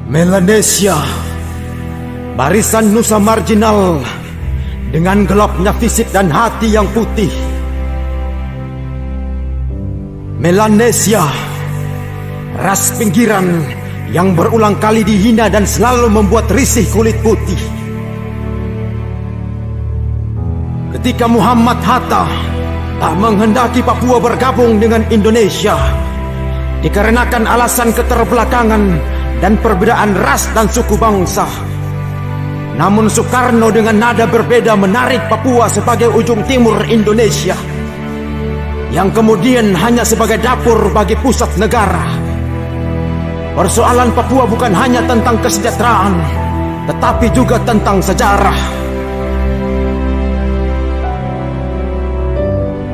Melanesia, barisan nusa marginal dengan gelapnya fisik dan hati yang putih. Melanesia, ras pinggiran yang berulang kali dihina dan selalu membuat risih kulit putih. Ketika Muhammad Hatta tak menghendaki Papua bergabung dengan Indonesia dikarenakan alasan keterbelakangan dan perbedaan ras dan suku bangsa, namun Soekarno dengan nada berbeda menarik Papua sebagai ujung timur Indonesia yang kemudian hanya sebagai dapur bagi pusat negara. Persoalan Papua bukan hanya tentang kesejahteraan, tetapi juga tentang sejarah.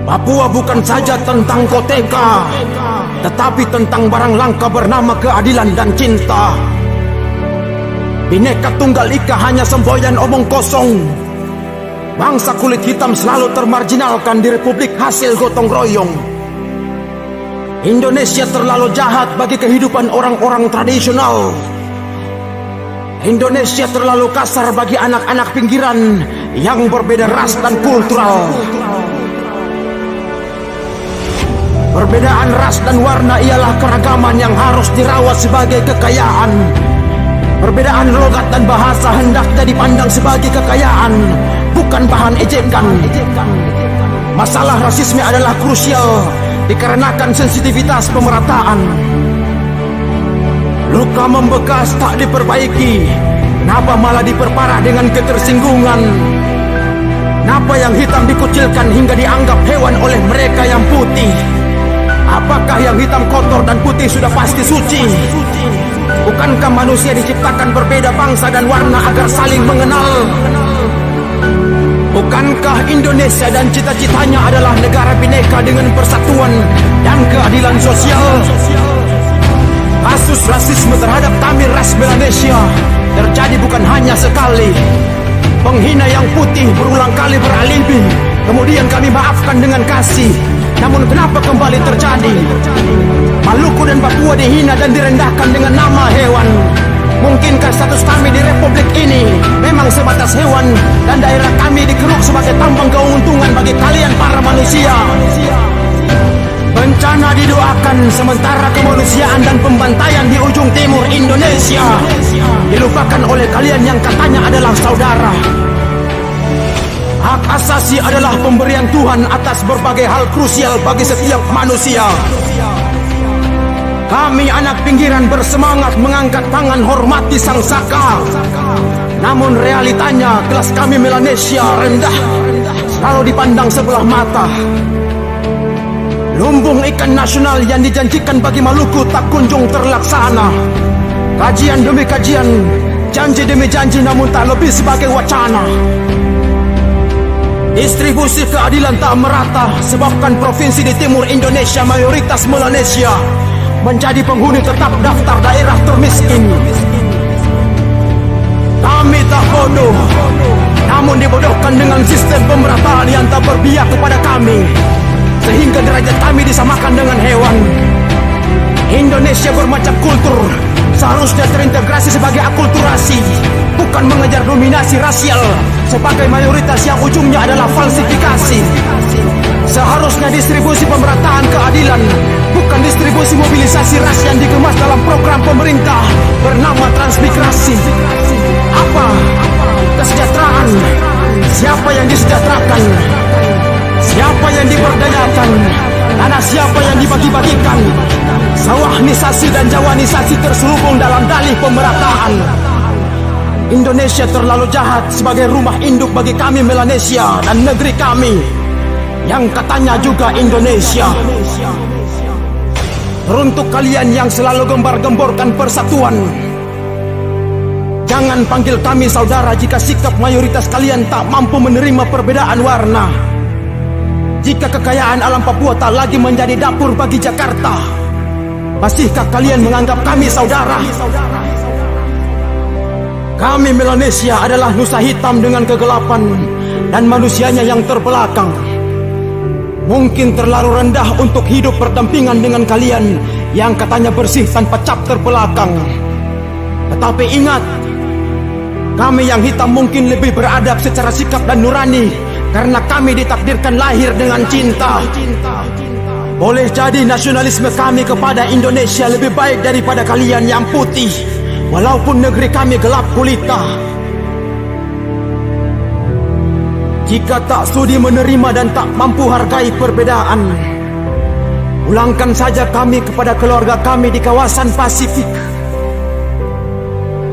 Papua bukan saja tentang koteka, tetapi tentang barang langka bernama keadilan dan cinta. Bhinneka Tunggal Ika hanya semboyan omong kosong. Bangsa kulit hitam selalu termarginalkan di republik hasil gotong royong. Indonesia terlalu jahat bagi kehidupan orang-orang tradisional. Indonesia terlalu kasar bagi anak-anak pinggiran yang berbeda ras dan kultural. Perbedaan ras dan warna ialah keragaman yang harus dirawat sebagai kekayaan. Perbedaan logat dan bahasa hendaknya dipandang sebagai kekayaan, bukan bahan ejekan. Masalah rasisme adalah krusial dikarenakan sensitivitas pemerataan. Luka membekas tak diperbaiki, kenapa malah diperparah dengan ketersinggungan? Kenapa yang hitam dikucilkan hingga dianggap hewan oleh mereka yang putih? Apakah yang hitam kotor dan putih sudah pasti suci? Bukankah manusia diciptakan berbeda bangsa dan warna agar saling mengenal? Bukankah Indonesia dan cita-citanya adalah negara bineka dengan persatuan dan keadilan sosial? Kasus rasisme terhadap Tamil ras Melanesia terjadi bukan hanya sekali. Penghina yang putih berulang kali beralibi, kemudian kami maafkan dengan kasih. Namun kenapa kembali terjadi? Maluku dan Papua dihina dan direndahkan dengan nama hewan. Mungkinkah status kami di republik ini memang sebatas hewan dan daerah kami dikeruk sebagai tambang keuntungan bagi kalian para manusia? Bencana didoakan sementara kemanusiaan dan pembantaian di ujung timur Indonesia dilupakan oleh kalian yang katanya adalah saudara. Hak asasi adalah pemberian Tuhan atas berbagai hal krusial bagi setiap manusia. Kami anak pinggiran bersemangat mengangkat tangan hormati Sang Saka. Namun realitanya kelas kami Melanesia rendah, selalu dipandang sebelah mata. Lumbung ikan nasional yang dijanjikan bagi Maluku tak kunjung terlaksana. Kajian demi kajian, janji demi janji, namun tak lebih sebagai wacana. Distribusi keadilan tak merata sebabkan provinsi di timur Indonesia mayoritas Melanesia menjadi penghuni tetap daftar daerah termiskin. Kami tak bodoh, namun dibodohkan dengan sistem pemerataan yang tak berpihak kepada kami, sehingga derajat kami disamakan dengan hewan. Indonesia bermacam kultur, seharusnya terintegrasi sebagai akulturasi, bukan mengejar dominasi rasial sebagai mayoritas yang ujungnya adalah falsifikasi. Seharusnya distribusi pemerataan keadilan, bukan distribusi mobilisasi ras yang dikemas dalam program pemerintah bernama transmigrasi. Apa? Kesejahteraan. Siapa yang disejahterakan? Siapa yang diberdayakan? Tanah siapa yang dibagi-bagikan? Sawahnisasi dan jawanisasi terselubung dalam dalih pemerataan. Indonesia terlalu jahat sebagai rumah induk bagi kami Melanesia dan negeri kami yang katanya juga Indonesia. Teruntuk kalian yang selalu gembar-gemborkan persatuan, jangan panggil kami saudara jika sikap mayoritas kalian tak mampu menerima perbedaan warna. Jika kekayaan alam Papua tak lagi menjadi dapur bagi Jakarta, masihkah kalian menganggap kami saudara? Kami Melanesia adalah nusa hitam dengan kegelapan dan manusianya yang terbelakang. Mungkin terlalu rendah untuk hidup berdampingan dengan kalian yang katanya bersih tanpa cap terbelakang. Tetapi ingat, kami yang hitam mungkin lebih beradab secara sikap dan nurani karena kami ditakdirkan lahir dengan cinta. Boleh jadi nasionalisme kami kepada Indonesia lebih baik daripada kalian yang putih, walaupun negeri kami gelap gulita. Jika tak sudi menerima dan tak mampu hargai perbedaan, pulangkan saja kami kepada keluarga kami di kawasan Pasifik,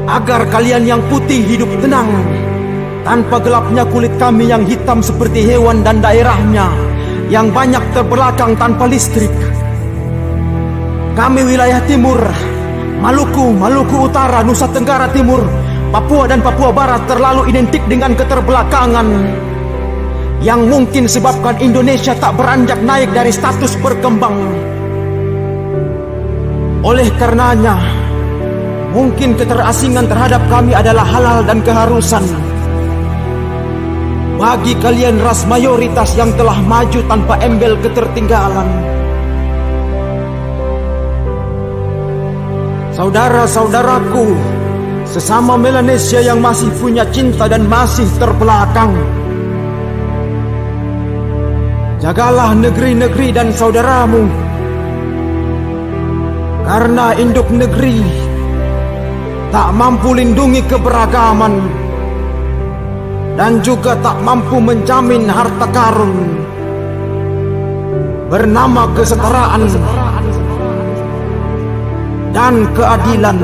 agar kalian yang putih hidup tenang tanpa gelapnya kulit kami yang hitam seperti hewan dan daerahnya yang banyak terbelakang tanpa listrik. Kami wilayah timur, Maluku Utara, Nusa Tenggara Timur, Papua dan Papua Barat terlalu identik dengan keterbelakangan yang mungkin sebabkan Indonesia tak beranjak naik dari status berkembang. Oleh karenanya, mungkin keterasingan terhadap kami adalah halal dan keharusan. Bagi kalian ras mayoritas yang telah maju tanpa embel ketertinggalan, saudara-saudaraku, sesama Melanesia yang masih punya cinta dan masih terbelakang, jagalah negeri-negeri dan saudaramu, karena induk negeri tak mampu lindungi keberagaman dan juga tak mampu menjamin harta karun bernama kesetaraan dan keadilan.